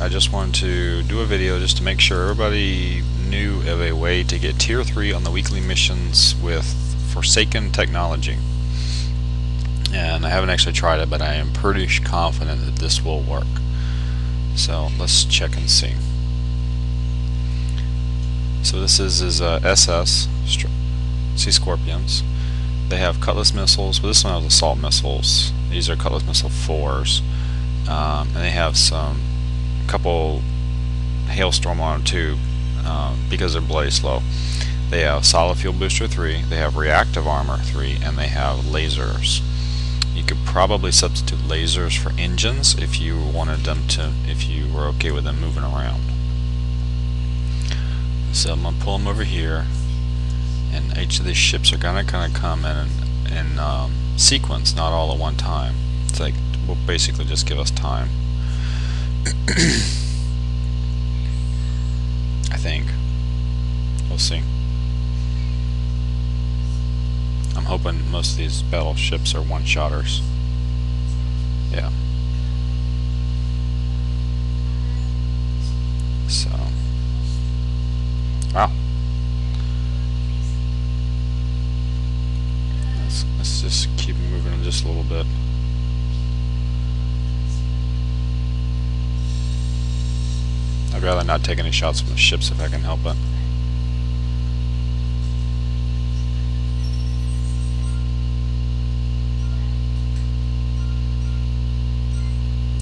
I just wanted to do a video just to make sure everybody knew of a way to get tier 3 on the weekly missions with Forsaken technology. And I haven't actually tried it, but I am pretty confident that this will work. So let's check and see. So this is SS Sea Scorpions. They have Cutlass missiles, but this one has assault missiles. These are Cutlass missile 4s, and they have a couple hailstorm on them too, because they're bloody slow. They have solid fuel booster 3, they have reactive armor 3, and they have lasers. You could probably substitute lasers for engines if you wanted them to, if you were okay with them moving around. So I'm gonna pull them over here, and each of these ships are gonna kind of come in sequence, not all at one time. It's like, will basically just give us time. I think. We'll see. I'm hoping most of these battleships are one-shotters. Yeah. So. Wow. Let's just keep moving just a little bit. I'd rather not take any shots from the ships if I can help it.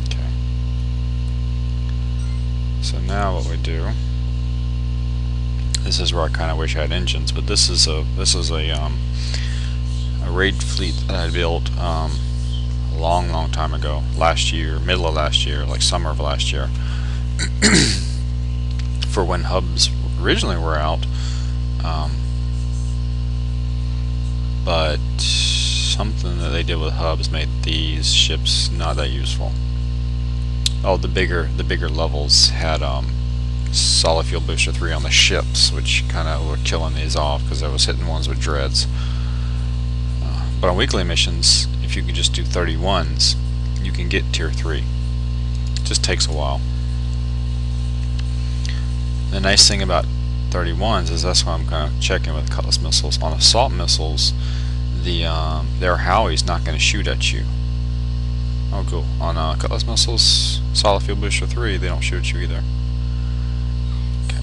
Okay. So now what we do, this is where I kind of wish I had engines, but this is a raid fleet that I built a long time ago, last year, middle of last year, like summer of last year. For when hubs originally were out, but something that they did with hubs made these ships not that useful. Oh, the bigger levels had solid fuel booster 3 on the ships, which kind of were killing these off because I was hitting ones with dreads. But on weekly missions, if you could just do 31s, you can get tier 3. It just takes a while. The nice thing about 31s is that's why I'm kind of checking with Cutlass missiles. On assault missiles, their Howie's not going to shoot at you. Oh, cool. On Cutlass missiles, solid fuel booster 3, they don't shoot at you either. Okay.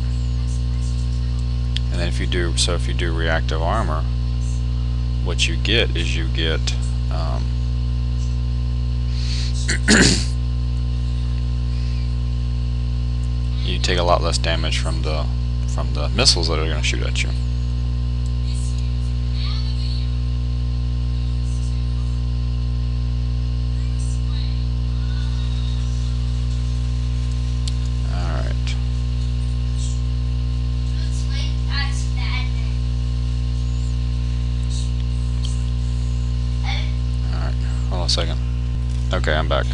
And then if you do reactive armor, what you get is you get you take a lot less damage from the missiles that are going to shoot at you. Alright. Alright, hold on a second. Okay, I'm back.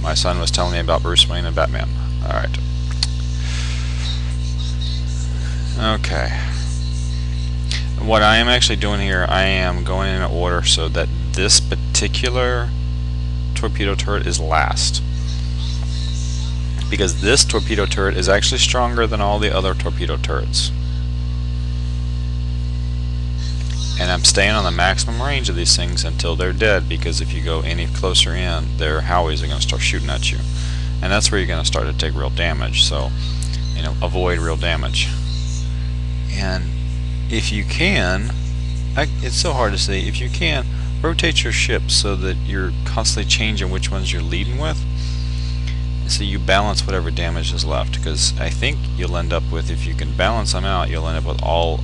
My son was telling me about Bruce Wayne and Batman. Alright. Okay. What I am actually doing here, I am going in order so that this particular torpedo turret is last. Because this torpedo turret is actually stronger than all the other torpedo turrets. And I'm staying on the maximum range of these things until they're dead, because if you go any closer in, their Howies are going to start shooting at you. And that's where you're going to start to take real damage, so, you know, avoid real damage. And if you can, it's so hard to say, if you can, rotate your ships so that you're constantly changing which ones you're leading with, so you balance whatever damage is left, because I think you'll end up with, if you can balance them out, you'll end up with all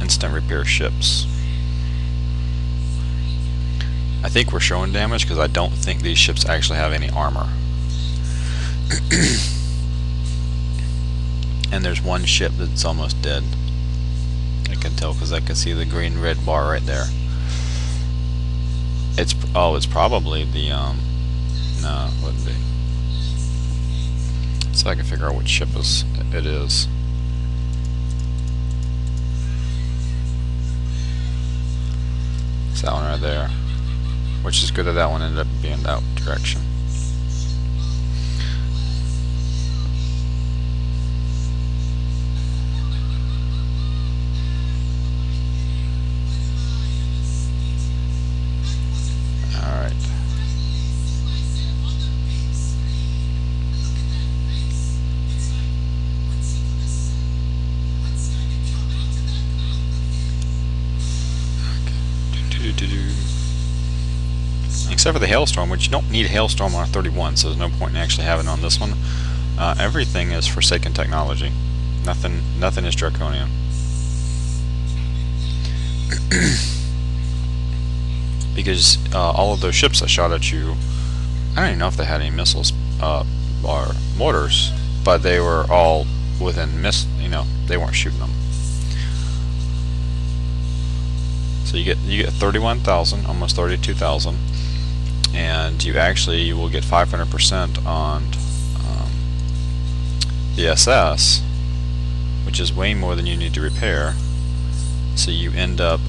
instant repair ships. I think we're showing damage because I don't think these ships actually have any armor. And there's one ship that's almost dead. I can tell because I can see the green-red bar right there. It's probably the no, it wouldn't be. So I can figure out which ship it is. It's that one right there. Which is good that that one ended up being that direction. except for the hailstorm, which you don't need a hailstorm on a 31, so there's no point in actually having it on this one. Everything is Forsaken technology. Nothing is draconian. Because all of those ships that shot at you, I don't even know if they had any missiles or mortars, but they were all within they weren't shooting them. So you get 31,000, almost 32,000, and you will get 500% on the SS, which is way more than you need to repair. So you end up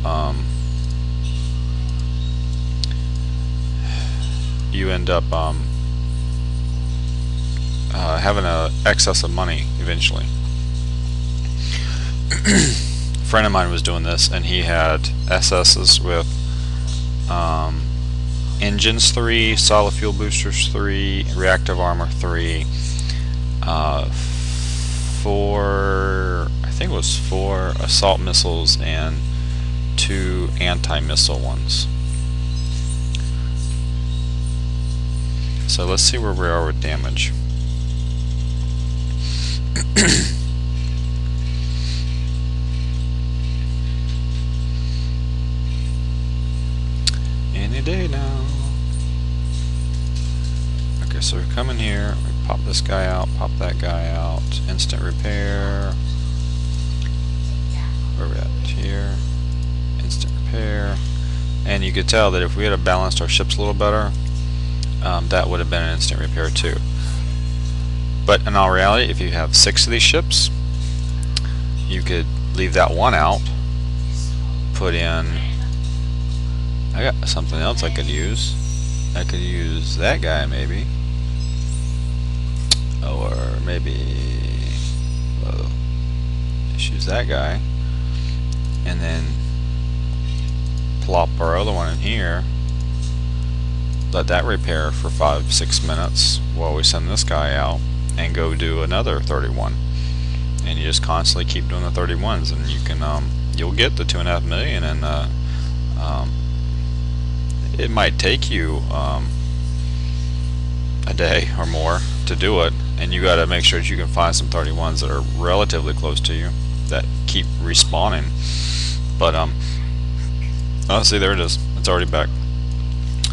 having an excess of money eventually. A friend of mine was doing this, and he had SS's with engines 3, solid fuel boosters 3, reactive armor 3, 4, I think it was 4 assault missiles and 2 anti-missile ones. So let's see where we are with damage. Any day now. Okay, so we come in here, we pop this guy out, pop that guy out, instant repair. Where are we at? Here. Instant repair. And you could tell that if we had balanced our ships a little better, that would have been an instant repair too. But in all reality, if you have 6 of these ships, you could leave that one out, put in, I got something else I could use. I could use that guy maybe, or maybe, whoa, just use that guy, and then plop our other one in here, let that repair for 5-6 minutes while we send this guy out, and go do another 31. And you just constantly keep doing the 31s, and you can you'll get the 2.5 million. And it might take you a day or more to do it, and you got to make sure that you can find some 31s that are relatively close to you that keep respawning. But oh, see, there it is. It's already back.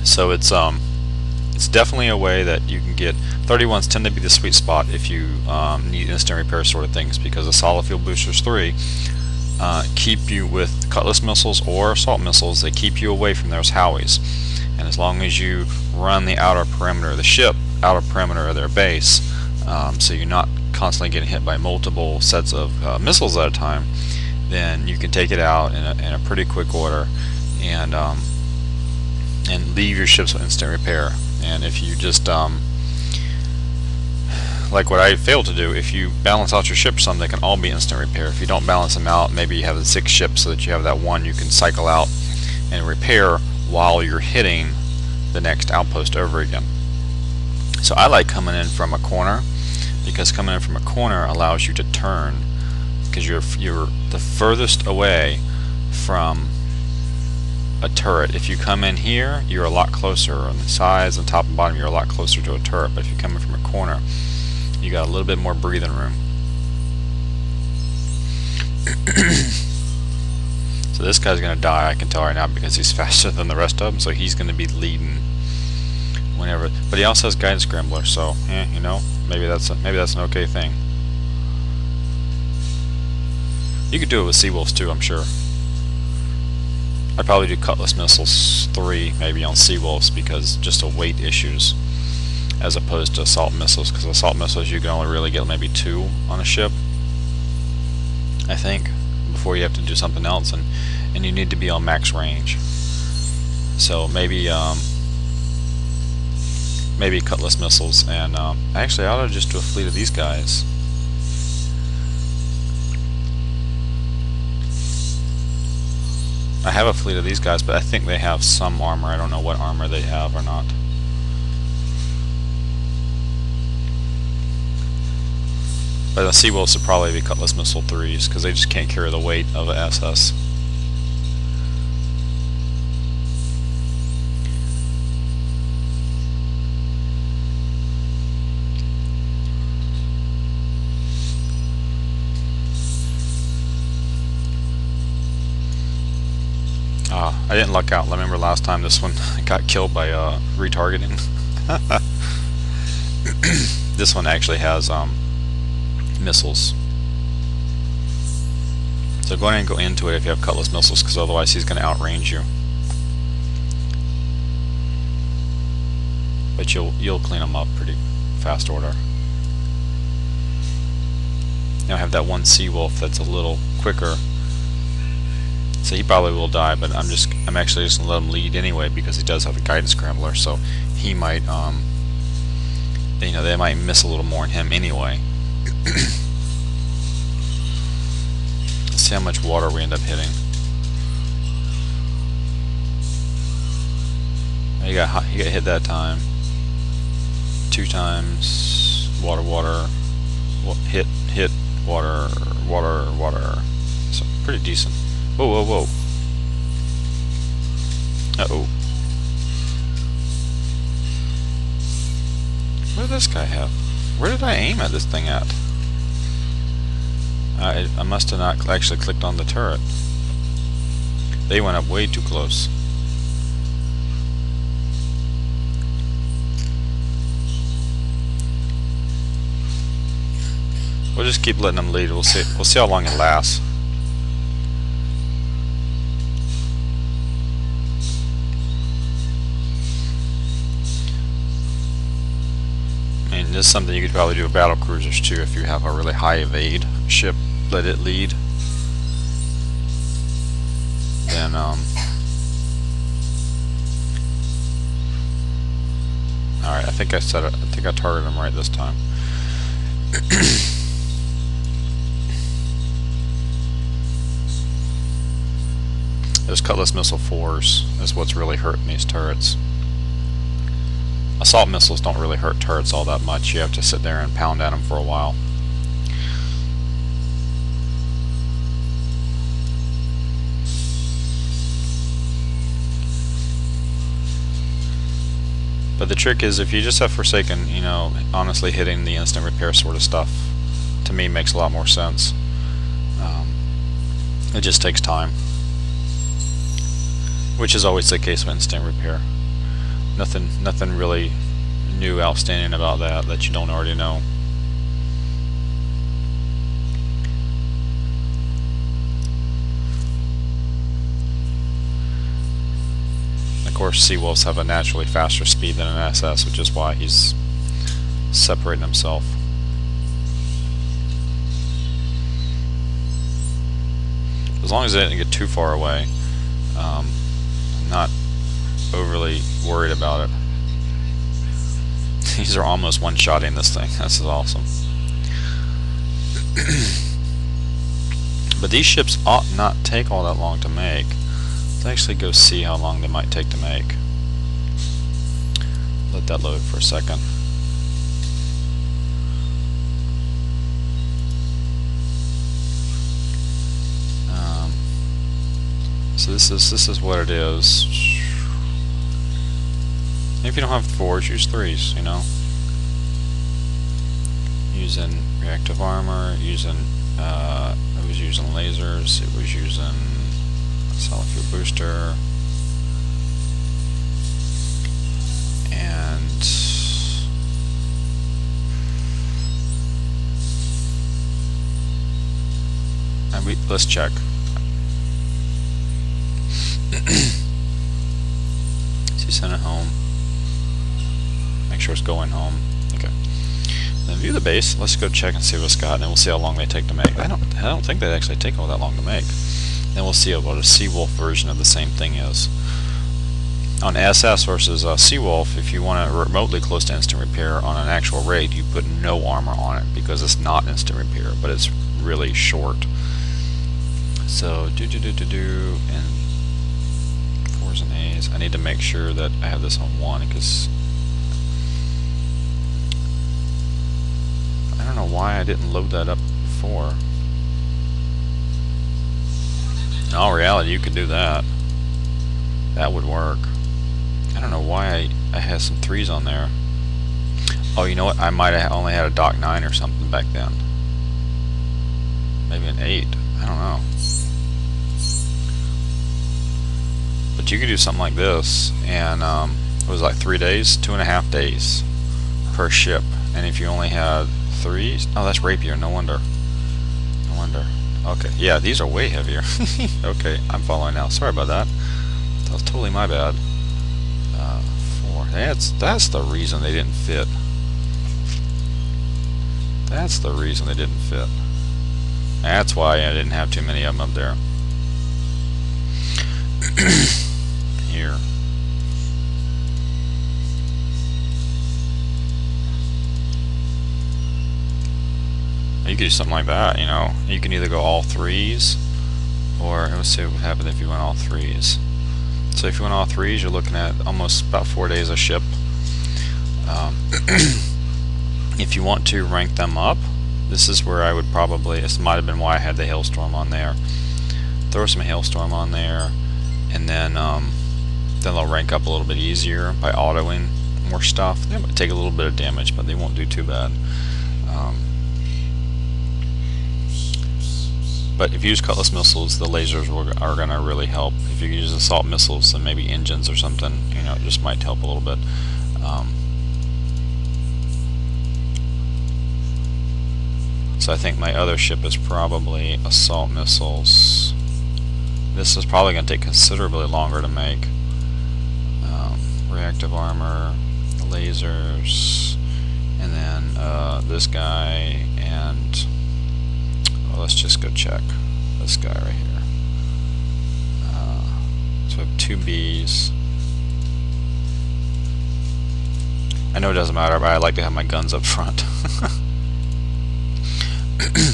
So it's definitely a way that you can get 31s. Tend to be the sweet spot if you need instant repair sort of things, because the solid fuel boosters 3 keep you with cutlass missiles or assault missiles. They keep you away from those howies, and as long as you run the outer perimeter of the ship, outer perimeter of their base, so you're not constantly getting hit by multiple sets of missiles at a time, then you can take it out in a pretty quick order, and leave your ships with instant repair. And if you just like what I failed to do, if you balance out your ships some, they can all be instant repair. If you don't balance them out, maybe you have the 6 ships so that you have that one you can cycle out and repair while you're hitting the next outpost over again. So I like coming in from a corner, because coming in from a corner allows you to turn, because you're the furthest away from a turret. If you come in here, you're a lot closer on the sides and top and bottom. You're a lot closer to a turret. But if you come in from a corner, you got a little bit more breathing room. So this guy's gonna die, I can tell right now, because he's faster than the rest of them. So he's gonna be leading whenever. But he also has guidance scrambler, so you know, maybe that's an okay thing. You could do it with Seawolves too, I'm sure. I'd probably do Cutlass Missiles 3 maybe on Seawolves, because just of weight issues, as opposed to Assault Missiles, because Assault Missiles you can only really get maybe 2 on a ship, I think, before you have to do something else, and you need to be on max range. So maybe maybe Cutlass Missiles, and actually I ought to just do a fleet of these guys. I have a fleet of these guys, but I think they have some armor. I don't know what armor they have or not. But the Seawolves would probably be Cutlass Missile 3s, because they just can't carry the weight of an SS. I didn't luck out. Remember last time this one got killed by retargeting? This one actually has missiles. So go ahead and go into it if you have cutlass missiles, because otherwise he's going to outrange you. But you'll clean them up pretty fast order. Now I have that one sea wolf that's a little quicker, so he probably will die. But I'm actually just gonna let him lead anyway, because he does have a guidance scrambler, so he might you know, they might miss a little more in him anyway. Let's see how much water we end up hitting. He got hit that time. 2 times. Water, hit, water. So pretty decent. Whoa. Uh-oh. What did this guy have? Where did I aim at this thing at? I must have not actually clicked on the turret. They went up way too close. We'll just keep letting them lead. We'll see how long it lasts. I mean, this is something you could probably do with battle cruisers too. If you have a really high evade ship, let it lead. Then alright, I think I targeted him right this time. Those cutlass missile 4s is what's really hurting these turrets. Assault missiles don't really hurt turrets all that much. You have to sit there and pound at them for a while. But the trick is, if you just have Forsaken, you know, honestly hitting the instant repair sort of stuff, to me, makes a lot more sense. It just takes time. Which is always the case with instant repair. Nothing really new, outstanding about that you don't already know. Of course, Sea Wolves have a naturally faster speed than an SS, which is why he's separating himself. As long as they didn't get too far away, I'm not overly worried about it. These are almost one-shotting this thing. This is awesome. But these ships ought not take all that long to make. Let's actually go see how long they might take to make. Let that load for a second. So this is what it is. If you don't have 4s, use 3s, you know. Using reactive armor, it was using lasers, it was using solid fuel booster, and let's check. So send it home. Make sure it's going home. Okay. Then view the base. Let's go check and see what it's got, and then we'll see how long they take to make. I don't think they actually take all that long to make. Then we'll see what a Seawolf version of the same thing is. On SS versus Seawolf, if you want it remotely close to instant repair on an actual raid, you put no armor on it because it's not instant repair, but it's really short. So and 4s and A's. I need to make sure that I have this on 1 because I don't know why I didn't load that up before. In all reality, you could do that. That would work. I don't know why I had some 3s on there. Oh, you know what? I might have only had a Doc 9 or something back then. Maybe an 8. I don't know. But But you could do something like this, and it was like 3 days, 2.5 days per ship. And if you only had 3, oh, that's rapier. No wonder. No wonder. Okay, yeah, these are way heavier. Okay, I'm following now. Sorry about that. That was totally my bad. 4. That's the reason they didn't fit. That's the reason they didn't fit. That's why I didn't have too many of them up there. Here. You could do something like that, you know. You can either go all 3s, or let's see what would happen if you went all 3s. So if you went all 3s, you're looking at almost about 4 days a ship. If you want to rank them up, this is where I would probably, this might have been why I had the hailstorm on there. Throw some hailstorm on there, and then they'll rank up a little bit easier by autoing more stuff. They might take a little bit of damage, but they won't do too bad. But if you use cutlass missiles, the lasers are going to really help. If you use assault missiles and maybe engines or something, you know, it just might help a little bit. So I think my other ship is probably assault missiles. This is probably going to take considerably longer to make. Reactive armor, lasers, and then this guy, and well, let's just go check this guy right here. So I have 2 Bs. I know it doesn't matter, but I like to have my guns up front.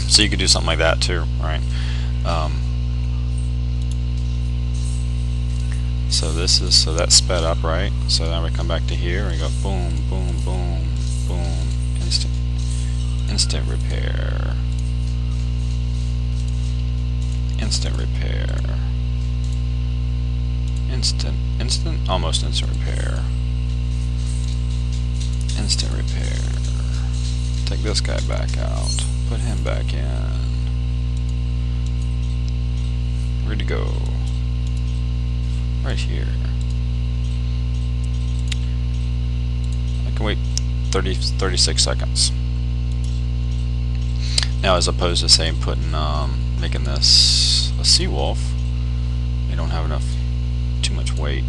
So you could do something like that too, right? So this is, so that's sped up, right? So now we come back to here and we go boom, boom, boom, boom, instant repair, instant repair, almost instant repair, instant repair. Take this guy back out, put him back in. Ready to go. Right here. I can wait 36 seconds. Now, as opposed to saying putting, making this a sea wolf, they don't have enough, too much weight.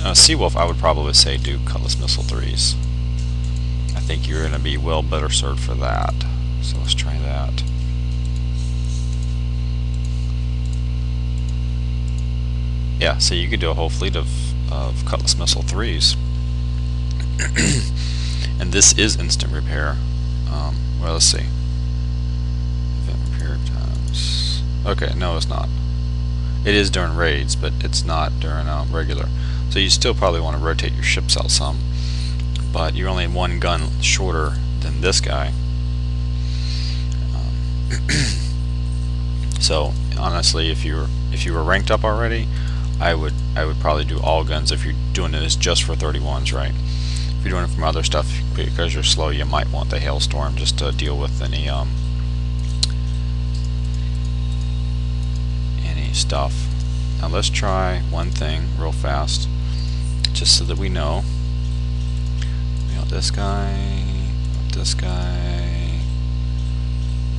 A sea wolf, I would probably say do cutlass missile 3s. I think you're going to be well better served for that. So let's try that. Yeah, so you could do a whole fleet of cutlass missile 3s. And this is instant repair. Well, let's see. Event repair times. Okay, no, it's not. It is during raids, but it's not during regular. So you still probably want to rotate your ships out some. But you're only 1 gun shorter than this guy. So honestly, if you were ranked up already, I would probably do all guns if you're doing this just for 31s, right? If you're doing it from other stuff, because you're slow, you might want the hailstorm just to deal with any stuff. Now let's try one thing real fast, just so that we know. We want this guy, this guy,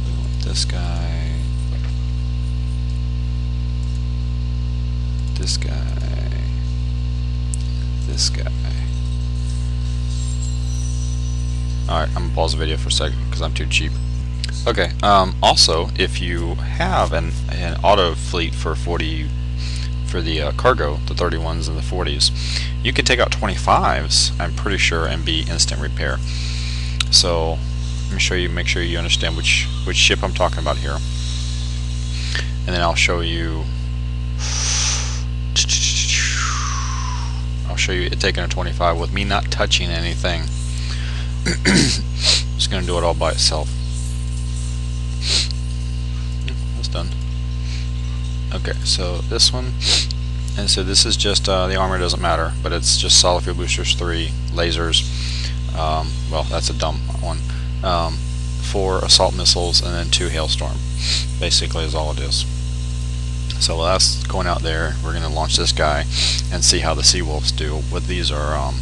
we want this guy, this guy, this guy. Alright, I'm gonna pause the video for a second because I'm too cheap. Okay, also, if you have an auto fleet for 40, for the cargo, the 31s and the 40s, you can take out 25s, I'm pretty sure, and be instant repair. So let me show you, make sure you understand which ship I'm talking about here, and then I'll show you it taking a 25 with me not touching anything. Just gonna do it all by itself. That's done. Okay, so this one, and so this is just the armor doesn't matter, but it's just solid fuel boosters 3, lasers. Well, that's a dumb one. 4 assault missiles and then 2 hailstorm. Basically, is all it is. So that's going out there. We're going to launch this guy and see how the Seawolves do. What these are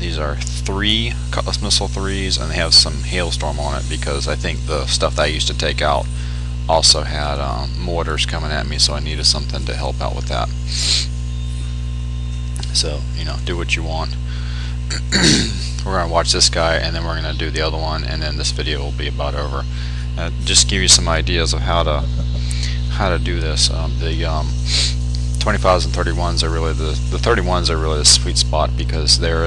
3 Cutlass Missile 3s, and they have some Hailstorm on it because I think the stuff that I used to take out also had mortars coming at me, so I needed something to help out with that. So, you know, do what you want. We're going to watch this guy, and then we're going to do the other one, and then this video will be about over. Just give you some ideas of how to do this. The 25s and 31s are really the 31s are really the sweet spot because they're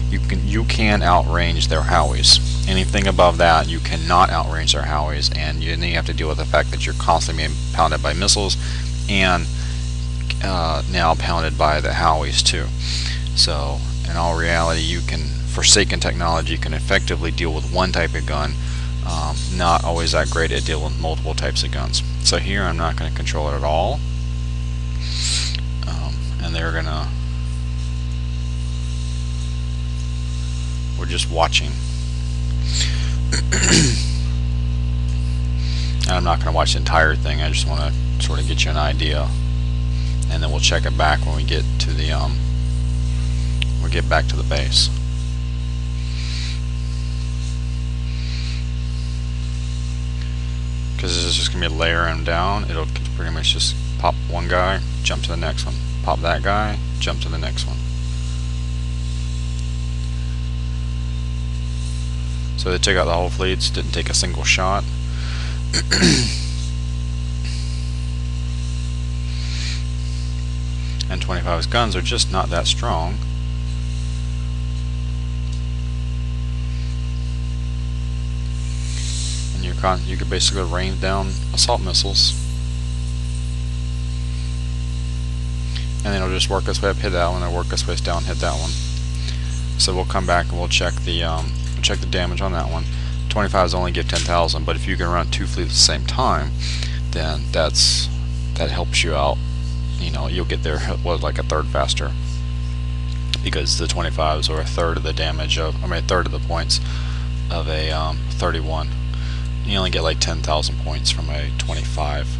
you can outrange their Howies. Anything above that you cannot outrange their Howies, and then you have to deal with the fact that you're constantly being pounded by missiles and now pounded by the Howies too. So in all reality, you can, forsaken technology, you can effectively deal with one type of gun. Not always that great at dealing with multiple types of guns. So here I'm not going to control it at all, and we're just watching. And I'm not going to watch the entire thing. I just want to sort of get you an idea, and then we'll check it back when we get to the back to the base. Because this is just going to be layering down. It'll pretty much just pop one guy, jump to the next one, pop that guy, jump to the next one. So they took out the whole fleets, didn't take a single shot. And 25's guns are just not that strong. You could basically rain down assault missiles, and then it'll just work its way up, hit that one, and work its way down, hit that one. So we'll come back and we'll check the damage on that one. 25s only give 10,000, but if you can run 2 fleets at the same time, then that helps you out. You know, you'll get there like a third faster, because the 25s are a third of the damage of, a third of the points of a 31. You only get like 10,000 points from a 25.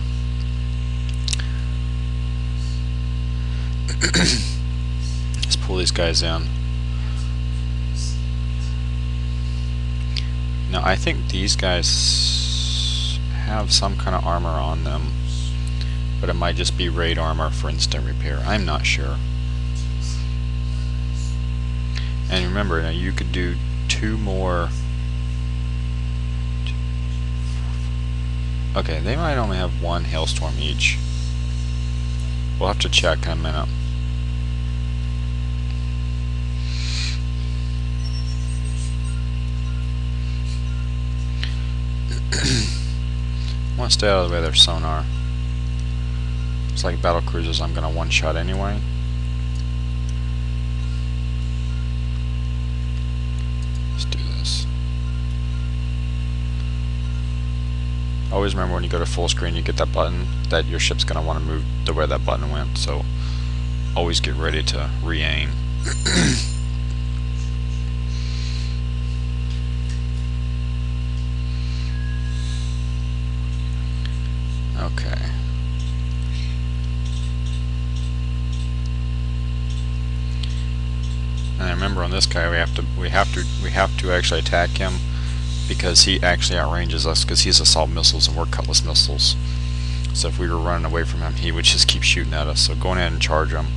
Let's pull these guys in. Now I think these guys have some kind of armor on them, but it might just be raid armor for instant repair. I'm not sure. And remember, now you could do 2 more. Okay, they might only have 1 hailstorm each. We'll have to check in a minute. I want to stay out of the way of their sonar. It's like battle cruisers, I'm going to one-shot anyway. Let's do this. Always remember when you go to full screen, you get that button, that your ship's going to want to move the way that button went, so always get ready to re-aim. Okay. And remember, on this guy, we have to actually attack him, because he actually outranges us, because he's assault missiles and we're cutlass missiles. So if we were running away from him, he would just keep shooting at us. So go ahead and charge him.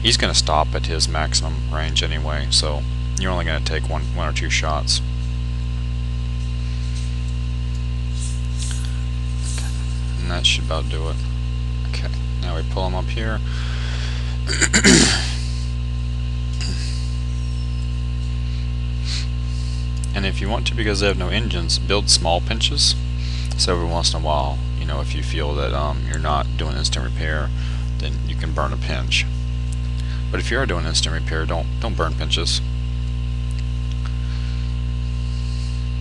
He's going to stop at his maximum range anyway, so you're only going to take one or 2 shots. Okay. And that should about do it. Okay, now we pull him up here. And if you want to, because they have no engines, build small pinches. So every once in a while, you know, if you feel that you're not doing instant repair, then you can burn a pinch. But if you are doing instant repair, don't burn pinches.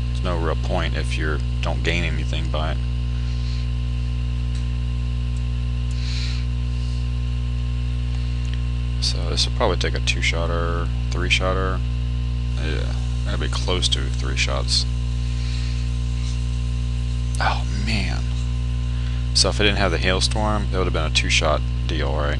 There's no real point if you don't gain anything by it. So this will probably take a 2-shotter, 3-shotter. Yeah. That'd be close to 3 shots. Oh man, So if I didn't have the hailstorm, it would have been a 2-shot deal, right?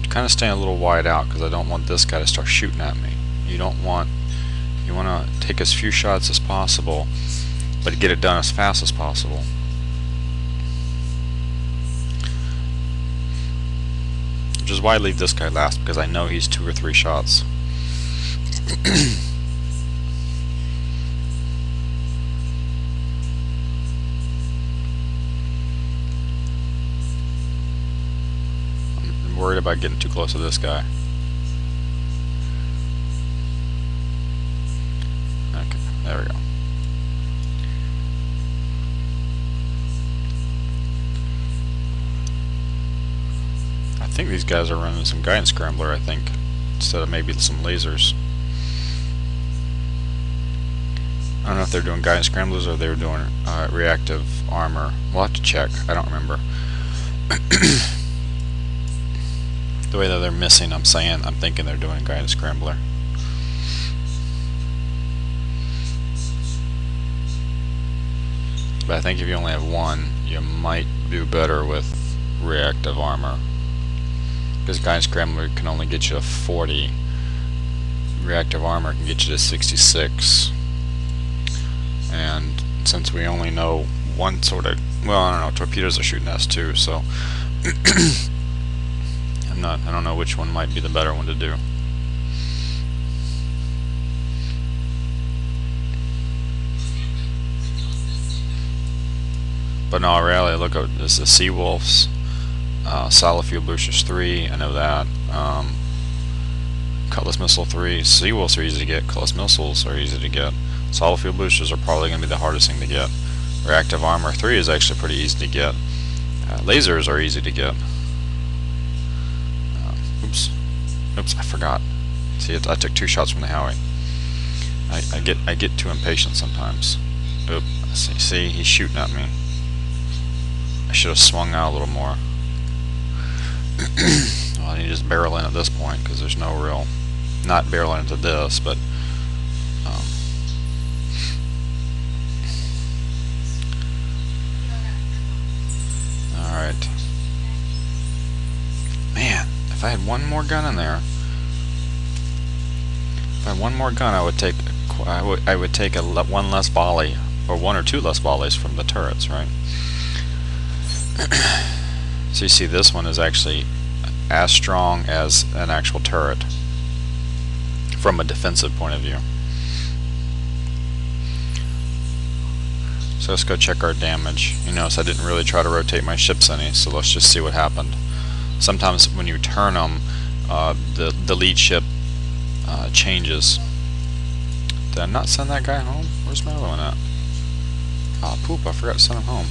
Kind of staying a little wide out because I don't want this guy to start shooting at me. You want to take as few shots as possible, but get it done as fast as possible. Which is why I leave this guy last, because I know he's 2 or 3 shots. I'm worried about getting too close to this guy. Okay, there we go. I think these guys are running some guidance scrambler, I think, instead of maybe some lasers. I don't know if they're doing guidance scramblers or they're doing reactive armor. We'll have to check. I don't remember. The way that they're missing, I'm thinking they're doing guidance scrambler. But I think if you only have one, you might do better with reactive armor. Because guidance scrambler can only get you to 40. Reactive armor can get you to 66. And since we only know one sort of, well, I don't know, torpedoes are shooting us too, so I don't know which one might be the better one to do. But no, really, look at this: the Seawolves, solid fuel boosters 3. I know that. Cutlass missile 3. Seawolves are easy to get. Cutlass missiles are easy to get. Solid fuel boosters are probably going to be the hardest thing to get. Reactive armor 3 is actually pretty easy to get. Lasers are easy to get. Oops, I forgot. See, I took 2 shots from the Howie. I get too impatient sometimes. Oop, see, he's shooting at me. I should have swung out a little more. Well, I need to just barrel in at this point because there's no real, not barrel into this, but alright. Man, if I had one more gun in there, if I had one more gun, I would take one less volley, or 1 or 2 less volleys from the turrets, right? So you see, this one is actually as strong as an actual turret from a defensive point of view. So let's go check our damage. You notice I didn't really try to rotate my ships any, so let's just see what happened. Sometimes when you turn them, the lead ship changes. Did I not send that guy home? Where's my other one at? Oh poop, I forgot to send him home.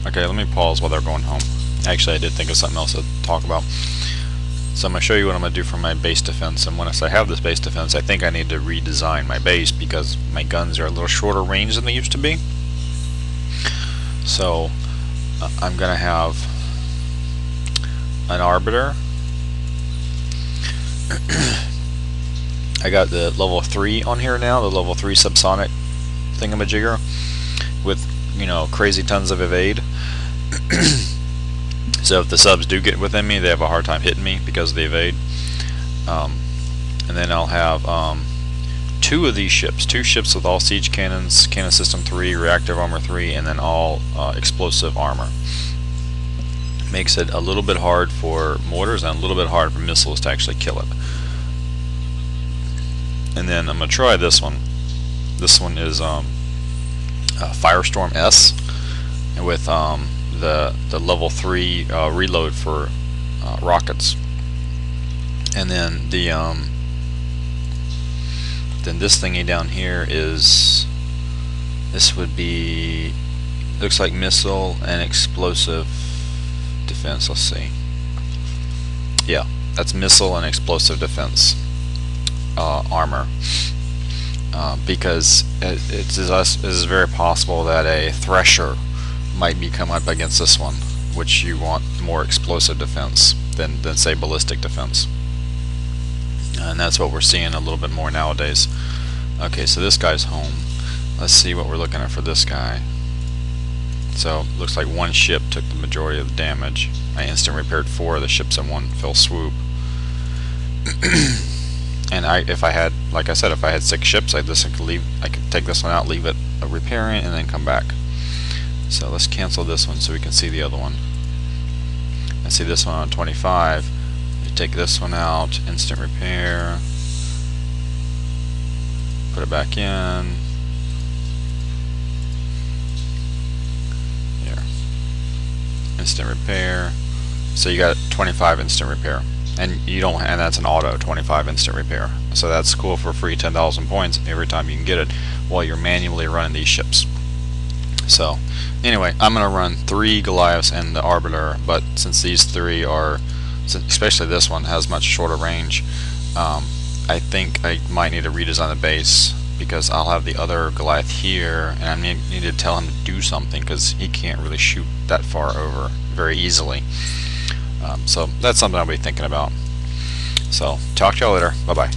Okay, let me pause while they're going home. Actually, I did think of something else to talk about. So I'm going to show you what I'm going to do for my base defense. And once I have this base defense, I think I need to redesign my base because my guns are a little shorter range than they used to be. So I'm going to have an arbiter. I got the level 3 on here now, the level 3 subsonic thingamajigger with, you know, crazy tons of evade. So if the subs do get within me, they have a hard time hitting me because of the evade. And then I'll have 2 of these ships, 2 ships with all siege cannons, cannon system 3, reactive armor 3, and then all explosive armor. Makes it a little bit hard for mortars and a little bit hard for missiles to actually kill it. And then I'm going to try this one. This one is Firestorm S with the level 3 reload for rockets. And then the then this thingy down here is, this would be, looks like missile and explosive defense. Let's see. Yeah, that's missile and explosive defense armor. Because it is very possible that a Thresher might be come up against this one, which you want more explosive defense than say ballistic defense. and that's what we're seeing a little bit more nowadays. Okay, so this guy's home. Let's see what we're looking at for this guy. So looks like one ship took the majority of the damage. I instant repaired 4 of the ships in one fell swoop. And if I had, like I said, if I had 6 ships, I could take this one out, leave it repairing, and then come back. So let's cancel this one so we can see the other one. I see this one on 25. You take this one out, instant repair, put it back in. Here, instant repair. So you got 25 instant repair. And that's an auto 25 instant repair. So that's cool for free 10,000 points every time you can get it while you're manually running these ships. So anyway, I'm going to run 3 Goliaths and the Arbiter, but since these 3 are, especially this one, has much shorter range, I think I might need to redesign the base, because I'll have the other Goliath here, and I need to tell him to do something because he can't really shoot that far over very easily. So that's something I'll be thinking about. So talk to y'all later. Bye bye.